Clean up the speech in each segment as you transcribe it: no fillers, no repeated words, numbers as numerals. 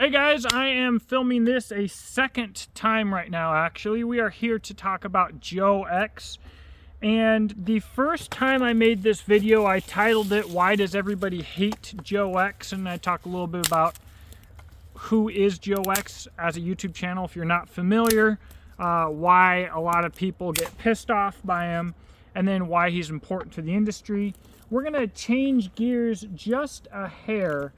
Hey guys, I am filming this a second time right now actually. We are here to talk about Joe X. And the first time I made this video, I titled it, Why Does Everybody Hate Joe X? And I talk a little bit about who is Joe X as a YouTube channel if you're not familiar, why a lot of people get pissed off by him, and then why he's important to the industry. We're gonna change gears just a hair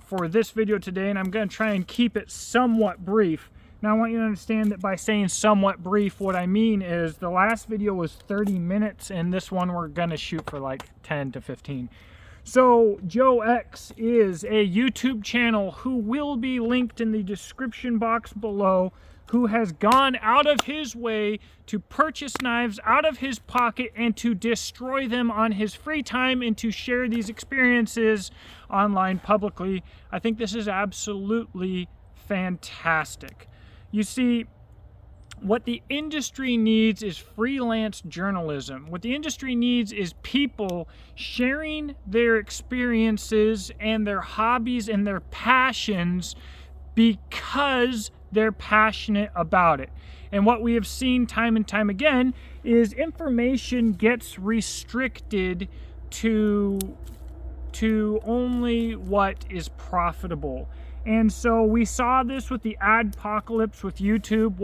for this video today, and I'm going to try and keep it somewhat brief. Now I want you to understand that by saying somewhat brief, what I mean is the last video was 30 minutes and this one we're going to shoot for like 10 to 15. So Joe X is a YouTube channel who will be linked in the description box below, who has gone out of his way to purchase knives out of his pocket and to destroy them on his free time and to share these experiences online publicly. I think this is absolutely fantastic. You see, what the industry needs is freelance journalism. What the industry needs is people sharing their experiences and their hobbies and their passions because they're passionate about it. And what we have seen time and time again is information gets restricted to only what is profitable. And so we saw this with the adpocalypse with YouTube,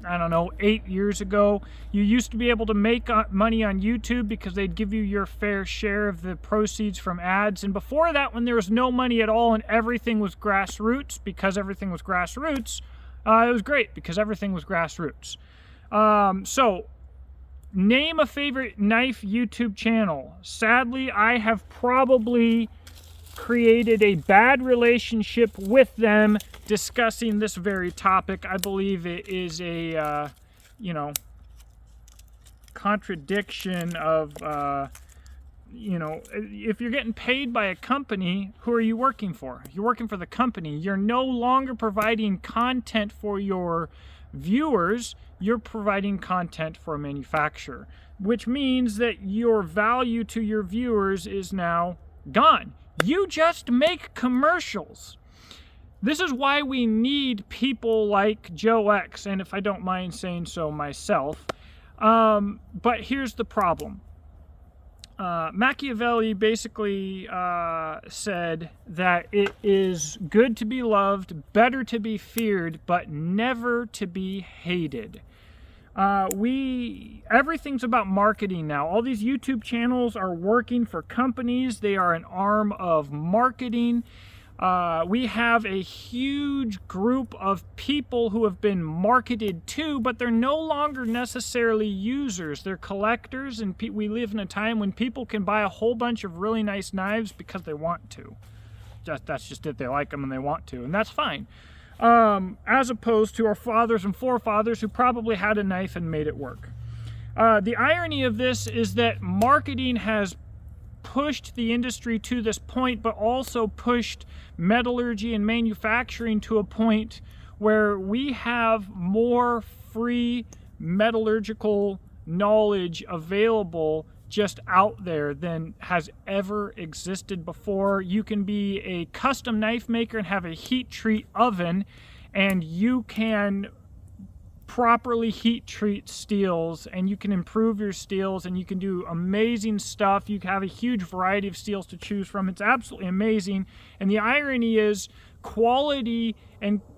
I don't know, 8 years ago. You used to be able to make money on YouTube because they'd give you your fair share of the proceeds from ads. And before that, when there was no money at all and everything was grassroots, because everything was grassroots, it was great because everything was grassroots. So, name a favorite knife YouTube channel. Sadly, I have probably created a bad relationship with them discussing this very topic. I believe it is a, contradiction of, if you're getting paid by a company, who are you working for? You're working for the company. You're no longer providing content for your viewers. You're providing content for a manufacturer, which means that your value to your viewers is now gone. You just make commercials. This is why we need people like Joe X, and if I don't mind saying so myself. But here's the problem. Machiavelli basically said that it is good to be loved, better to be feared, but never to be hated. Everything's about marketing now. All these YouTube channels are working for companies. They are an arm of marketing. We have a huge group of people who have been marketed to, but they're no longer necessarily users. They're collectors, and we live in a time when people can buy a whole bunch of really nice knives because they want to. That's just it. They like them and they want to, and that's fine. As opposed to our fathers and forefathers who probably had a knife and made it work. The irony of this is that marketing has pushed the industry to this point, but also pushed metallurgy and manufacturing to a point where we have more free metallurgical knowledge available just out there than has ever existed before. You can be a custom knife maker and have a heat treat oven, and you can properly heat treat steels, and you can improve your steels, and you can do amazing stuff. You have a huge variety of steels to choose from. It's absolutely amazing. And the irony is quality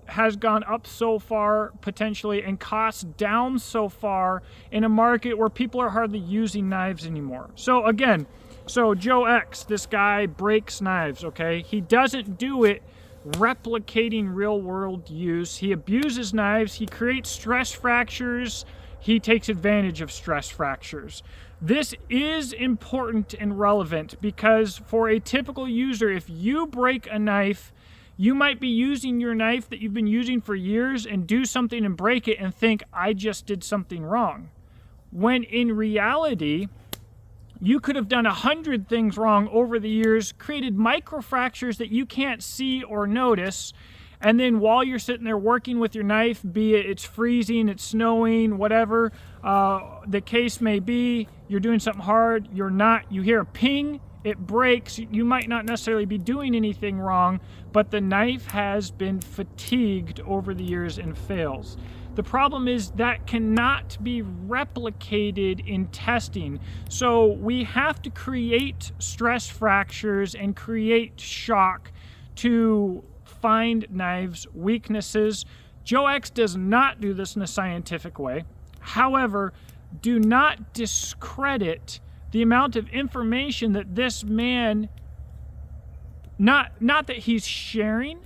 has gone up so far potentially, and costs down so far in a market where people are hardly using knives anymore. So again, Joe X, this guy breaks knives, okay? He doesn't do it replicating real world use. He abuses knives. He creates stress fractures. He takes advantage of stress fractures. This is important and relevant because for a typical user, if you break a knife, you might be using your knife that you've been using for years and do something and break it and think, I just did something wrong. When in reality, you could have done 100 things wrong over the years, created microfractures that you can't see or notice, and then while you're sitting there working with your knife, be it it's freezing, it's snowing, whatever the case may be, you're doing something hard, you're not, you hear a ping, it breaks. You might not necessarily be doing anything wrong, but the knife has been fatigued over the years and fails. The problem is that cannot be replicated in testing. So we have to create stress fractures and create shock to find knives' weaknesses. Joe X does not do this in a scientific way. However, do not discredit the amount of information that this man, not that he's sharing,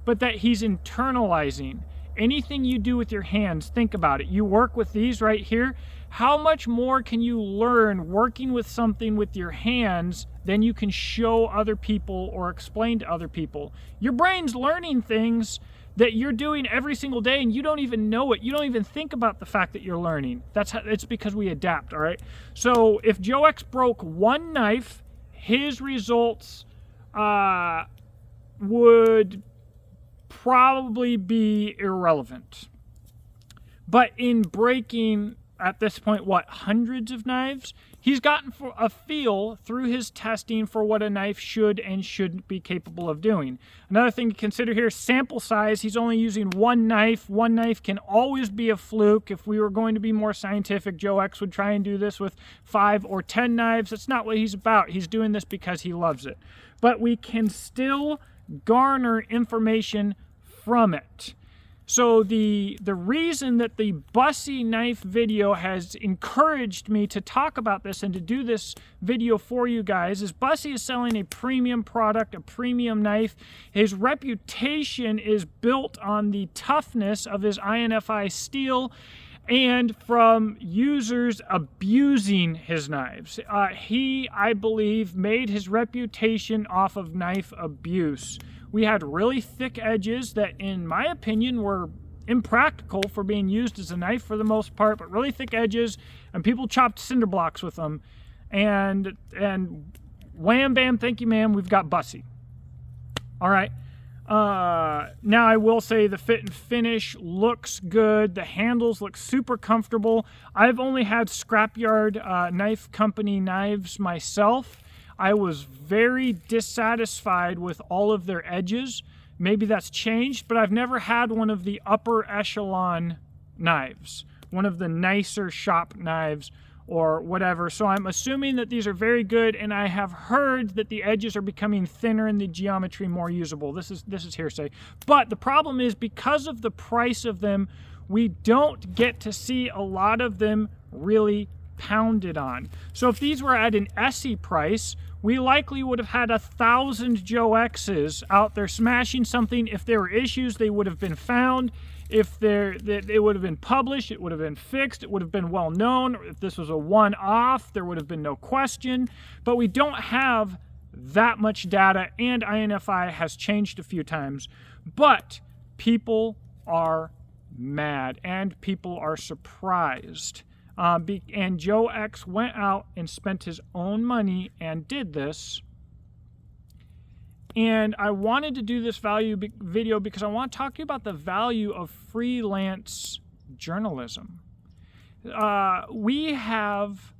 but that he's internalizing. Anything you do with your hands, think about it. You work with these right here. How much more can you learn working with something with your hands than you can show other people or explain to other people? Your brain's learning things that you're doing every single day and you don't even know it. You don't even think about the fact that you're learning. It's because we adapt, all right? So if Joe X broke one knife, his results would probably be irrelevant. But in breaking, at this point, hundreds of knives, he's gotten a feel through his testing for what a knife should and shouldn't be capable of doing. Another thing to consider here, sample size. He's only using one knife. One knife can always be a fluke. If we were going to be more scientific, Joe X would try and do this with 5 or 10 knives. That's not what he's about. He's doing this because he loves it. But we can still garner information from it. So the reason that the Busse knife video has encouraged me to talk about this and to do this video for you guys is Busse is selling a premium product, a premium knife. His reputation is built on the toughness of his INFI steel and from users abusing his knives. He, I believe, made his reputation off of knife abuse. We had really thick edges that, in my opinion, were impractical for being used as a knife for the most part, but really thick edges, and people chopped cinder blocks with them. And wham, bam, thank you, ma'am, we've got Busse. All right. Now I will say the fit and finish looks good. The handles look super comfortable. I've only had Scrapyard Knife Company knives myself. I was very dissatisfied with all of their edges. Maybe that's changed, but I've never had one of the upper echelon knives, one of the nicer shop knives or whatever. So I'm assuming that these are very good, and I have heard that the edges are becoming thinner and the geometry more usable. This is hearsay. But the problem is, because of the price of them, we don't get to see a lot of them really pounded on. So if these were at an Essie price, we likely would have had 1,000 Joe X's out there smashing something. If there were issues, they would have been found. If it would have been published, it would have been fixed, it would have been well known. If this was a one-off, there would have been no question. But we don't have that much data, and INFI has changed a few times. But people are mad, and people are surprised. And Joe X went out and spent his own money and did this. And I wanted to do this video because I want to talk to you about the value of freelance journalism. We have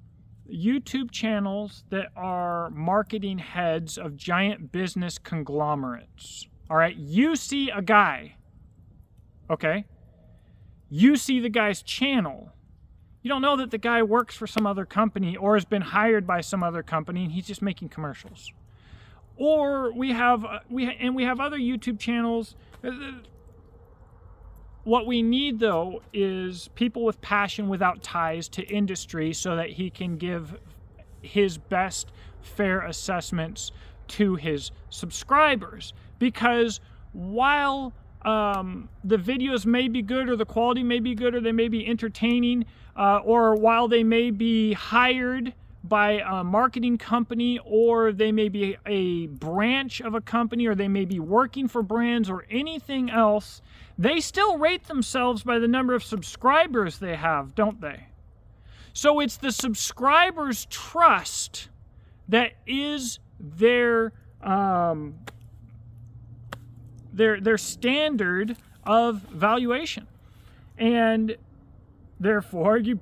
YouTube channels that are marketing heads of giant business conglomerates. All right, you see a guy, okay? You see the guy's channel. You don't know that the guy works for some other company or has been hired by some other company and he's just making commercials. Or we have other YouTube channels. What we need, though, is people with passion without ties to industry so that he can give his best fair assessments to his subscribers. Because while the videos may be good, or the quality may be good, or they may be entertaining, or while they may be hired by a marketing company, or they may be a branch of a company, or they may be working for brands or anything else, they still rate themselves by the number of subscribers they have, don't they? So it's the subscribers' trust that is their standard of valuation. And therefore, you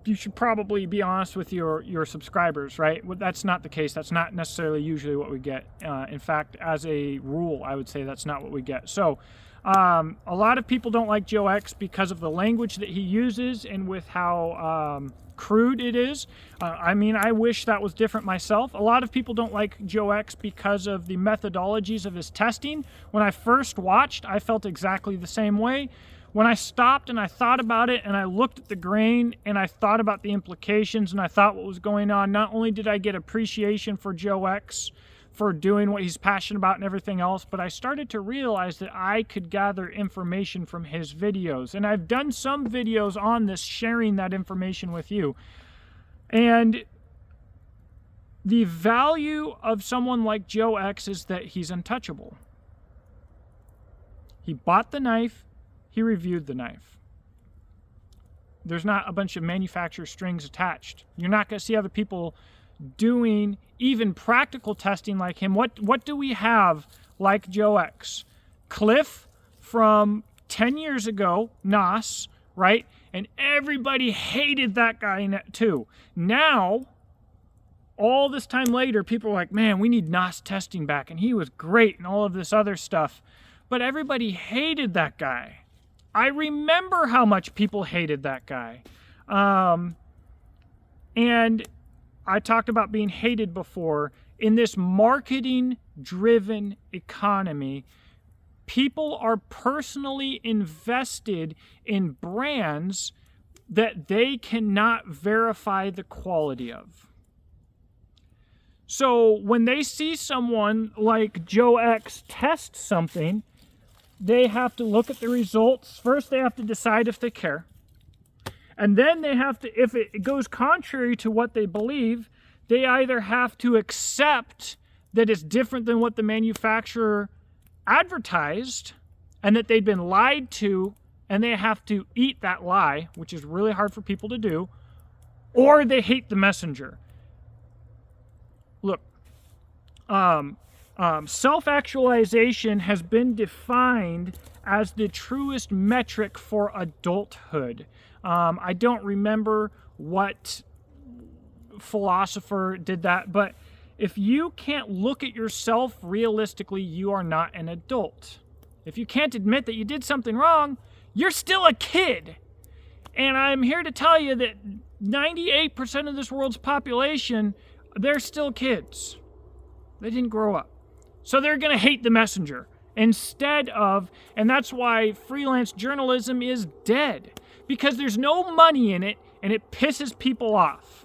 you should probably be honest with your subscribers, right? Well, that's not the case. That's not necessarily usually what we get. In fact, as a rule, I would say that's not what we get. So a lot of people don't like Joe X because of the language that he uses and with how crude it is. I mean, I wish that was different myself. A lot of people don't like Joe X because of the methodologies of his testing. When I first watched, I felt exactly the same way. When I stopped and I thought about it and I looked at the grain and I thought about the implications and I thought what was going on, not only did I get appreciation for Joe X for doing what he's passionate about and everything else, but I started to realize that I could gather information from his videos. And I've done some videos on this, sharing that information with you. And the value of someone like Joe X is that he's untouchable. He bought the knife. He reviewed the knife. There's not a bunch of manufacturer strings attached. You're not going to see other people doing even practical testing like him. What do we have like Joe X? Cliff from 10 years ago, NOS, right? And everybody hated that guy too. Now, all this time later, people are like, man, we need NOS testing back. And he was great and all of this other stuff. But everybody hated that guy. I remember how much people hated that guy. And I talked about being hated before. In this marketing-driven economy, people are personally invested in brands that they cannot verify the quality of. So when they see someone like Joe X test something, they have to look at the results. First, they have to decide if they care. And then they have to, if it goes contrary to what they believe, they either have to accept that it's different than what the manufacturer advertised and that they've been lied to, and they have to eat that lie, which is really hard for people to do, or they hate the messenger. Look, self-actualization has been defined as the truest metric for adulthood. I don't remember what philosopher did that, but if you can't look at yourself realistically, you are not an adult. If you can't admit that you did something wrong, you're still a kid. And I'm here to tell you that 98% of this world's population, they're still kids. They didn't grow up. So they're going to hate the messenger instead of, and that's why freelance journalism is dead, because there's no money in it and it pisses people off.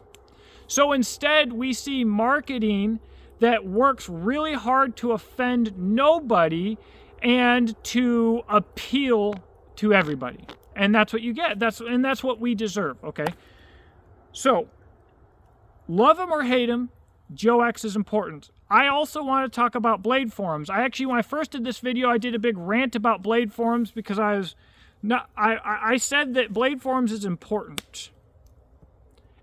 So instead we see marketing that works really hard to offend nobody and to appeal to everybody. And that's what you get. That's what we deserve, okay? So, love him or hate him, Joe X is important. I also want to talk about Bladeforums. When I first did this video, I did a big rant about Bladeforums because I said that Bladeforums is important.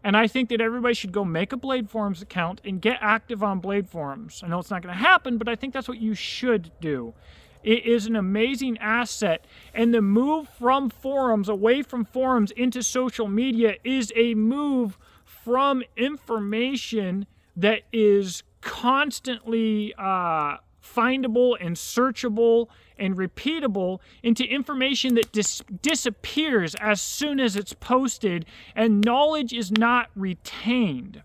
And I think that everybody should go make a Bladeforums account and get active on Bladeforums. I know it's not going to happen, but I think that's what you should do. It is an amazing asset. And the move from forums, away from forums into social media, is a move from information that is constantly findable and searchable and repeatable into information that disappears as soon as it's posted, and knowledge is not retained.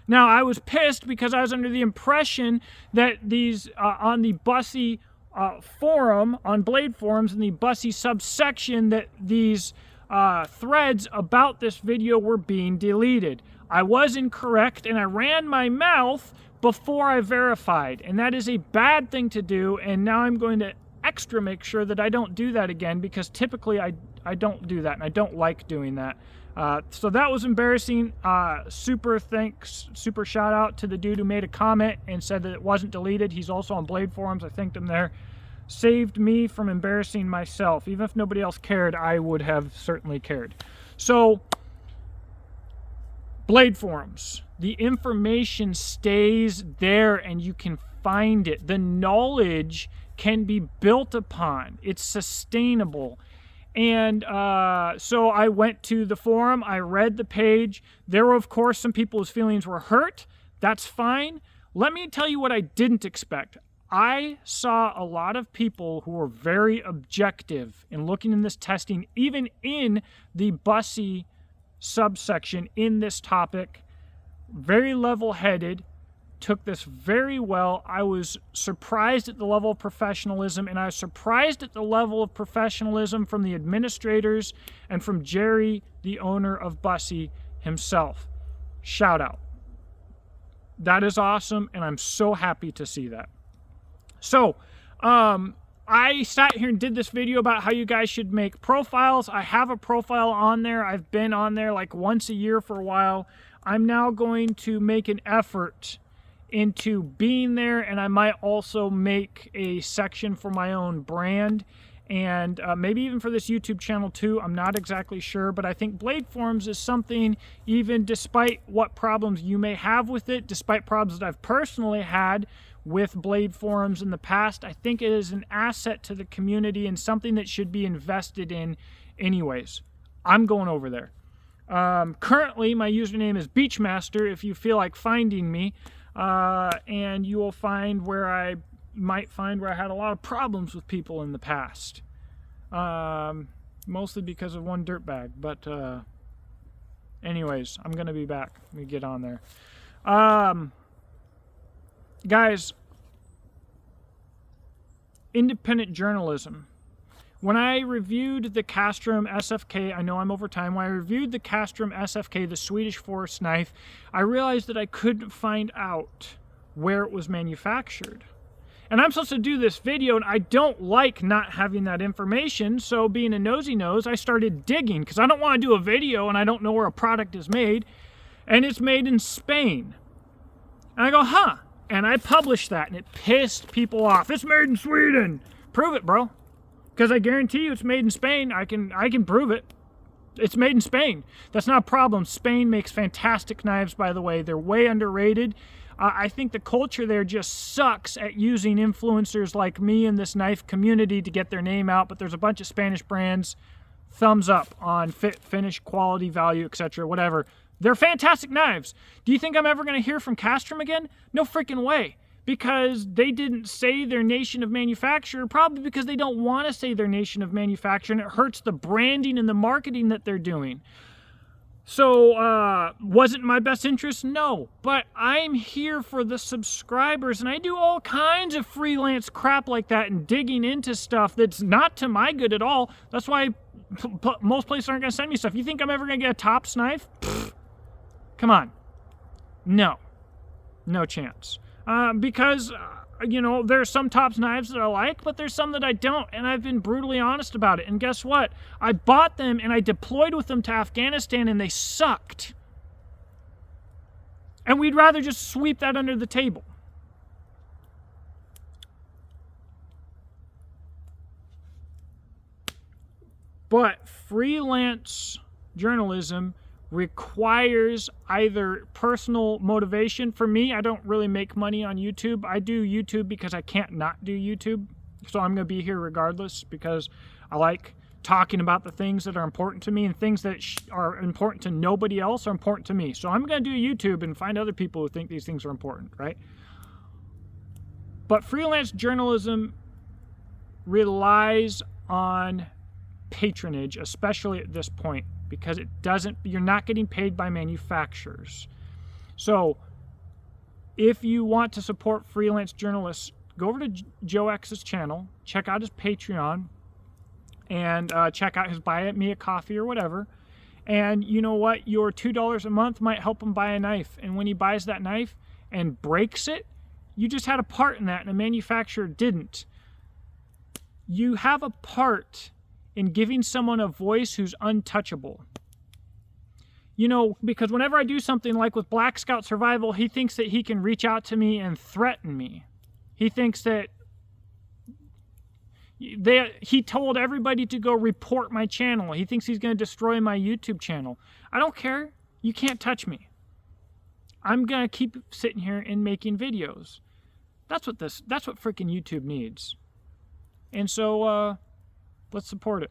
Now, I was pissed because I was under the impression that these, on the Busse forum, on Bladeforums, in the Busse subsection, that these threads about this video were being deleted. I was incorrect, and I ran my mouth before I verified, and that is a bad thing to do, and now I'm going to extra make sure that I don't do that again, because typically I don't do that, and I don't like doing that. So that was embarrassing. Super thanks, super shout out to the dude who made a comment and said that it wasn't deleted. He's also on Bladeforums. I thanked him there. Saved me from embarrassing myself. Even if nobody else cared, I would have certainly cared. So, Bladeforums. The information stays there and you can find it. The knowledge can be built upon. It's sustainable. And so I went to the forum, I read the page. There were, of course, some people whose feelings were hurt. That's fine. Let me tell you what I didn't expect. I saw a lot of people who were very objective in looking in this testing, even in the Busse subsection in this topic, very level-headed, took this very well. I was surprised at the level of professionalism, and I was surprised at the level of professionalism from the administrators and from Jerry, the owner of Busse himself. Shout out. That is awesome, and I'm so happy to see that. So, I sat here and did this video about how you guys should make profiles. I have a profile on there. I've been on there like once a year for a while. I'm now going to make an effort into being there, and I might also make a section for my own brand, and maybe even for this YouTube channel too. I'm not exactly sure, but I think Bladeforums is something, even despite what problems you may have with it, despite problems that I've personally had with Bladeforums in the past, I think it is an asset to the community and something that should be invested in anyways. I'm going over there. Currently, my username is Beachmaster if you feel like finding me. And you will find where I had a lot of problems with people in the past. Mostly because of one dirtbag. But anyways, I'm going to be back. Let me get on there. Guys, independent journalism. When I reviewed the Castrum SFK, I know I'm over time, when I reviewed the Castrum SFK, the Swedish forest knife, I realized that I couldn't find out where it was manufactured. And I'm supposed to do this video, and I don't like not having that information, so being a nosy nose, I started digging, because I don't want to do a video and I don't know where a product is made, and it's made in Spain. And I go, huh, and I published that, and it pissed people off. It's made in Sweden! Prove it, bro. Because I guarantee you it's made in Spain. I can prove it. It's made in Spain. That's not a problem. Spain makes fantastic knives, by the way. They're way underrated. I think the culture there just sucks at using influencers like me in this knife community to get their name out, but there's a bunch of Spanish brands. Thumbs up on fit, finish, quality, value, etc., whatever. They're fantastic knives. Do you think I'm ever going to hear from Castrum again? No freaking way. Because they didn't say their nation of manufacture, probably because they don't want to say their nation of manufacture, and it hurts the branding and the marketing that they're doing. So, was it in my best interest? No. But I'm here for the subscribers, and I do all kinds of freelance crap like that and digging into stuff that's not to my good at all. That's why most places aren't going to send me stuff. You think I'm ever going to get a Tops knife? Pfft. Come on. No. No chance. Because, you know, there's some Tops knives that I like, but there's some that I don't, and I've been brutally honest about it. And guess what? I bought them, and I deployed with them to Afghanistan, and they sucked. And we'd rather just sweep that under the table. But freelance journalism requires either personal motivation. For me, I don't really make money on YouTube. I do YouTube because I can't not do YouTube. So I'm going to be here regardless because I like talking about the things that are important to me, and things that are important to nobody else are important to me. So I'm going to do YouTube and find other people who think these things are important, right? But freelance journalism relies on patronage, especially at this point, because you're not getting paid by manufacturers. So if you want to support freelance journalists, go over to Joe X's channel, check out his Patreon, and check out his Buy Me a Coffee or whatever. And you know what? Your $2 a month might help him buy a knife. And when he buys that knife and breaks it, you just had a part in that and a manufacturer didn't. You have a part in giving someone a voice who's untouchable. You know, because whenever I do something like with Black Scout Survival, he thinks that he can reach out to me and threaten me. He thinks that he told everybody to go report my channel. He thinks he's going to destroy my YouTube channel. I don't care. You can't touch me. I'm going to keep sitting here and making videos. That's what freaking YouTube needs. And so, let's support it.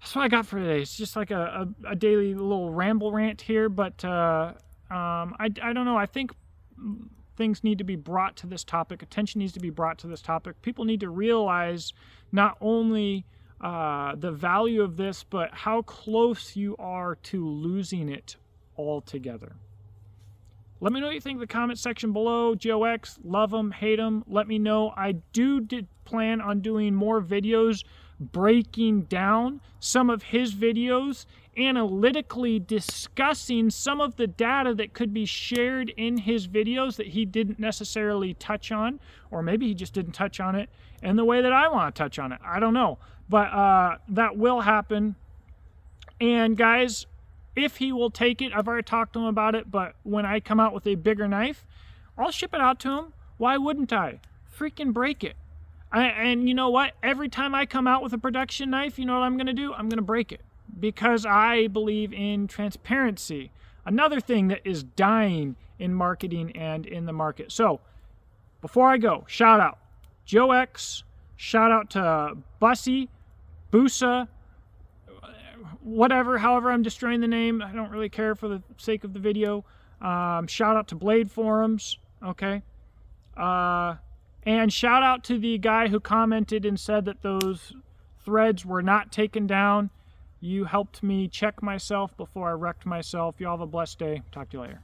that's what I got for today. It's just like a daily little ramble rant here, but I don't know. I think things need to be brought to this topic. Attention needs to be brought to this topic. People need to realize not only the value of this, but how close you are to losing it altogether. Let me know what you think in the comment section below. Joe X, love him, hate him. Let me know. I did plan on doing more videos breaking down some of his videos, analytically discussing some of the data that could be shared in his videos that he didn't necessarily touch on, or maybe he just didn't touch on it in the way that I want to touch on it. I don't know. But that will happen. And guys, if he will take it, I've already talked to him about it, but when I come out with a bigger knife, I'll ship it out to him. Why wouldn't I? Freaking break it. And you know what? Every time I come out with a production knife, you know what I'm going to do? I'm going to break it, because I believe in transparency. Another thing that is dying in marketing and in the market. So before I go, shout out Joe X, shout out to Busse, Busse, whatever, however I'm destroying the name. I don't really care for the sake of the video. Shout out to Bladeforums, okay? And shout out to the guy who commented and said that those threads were not taken down. You helped me check myself before I wrecked myself. You all have a blessed day. Talk to you later.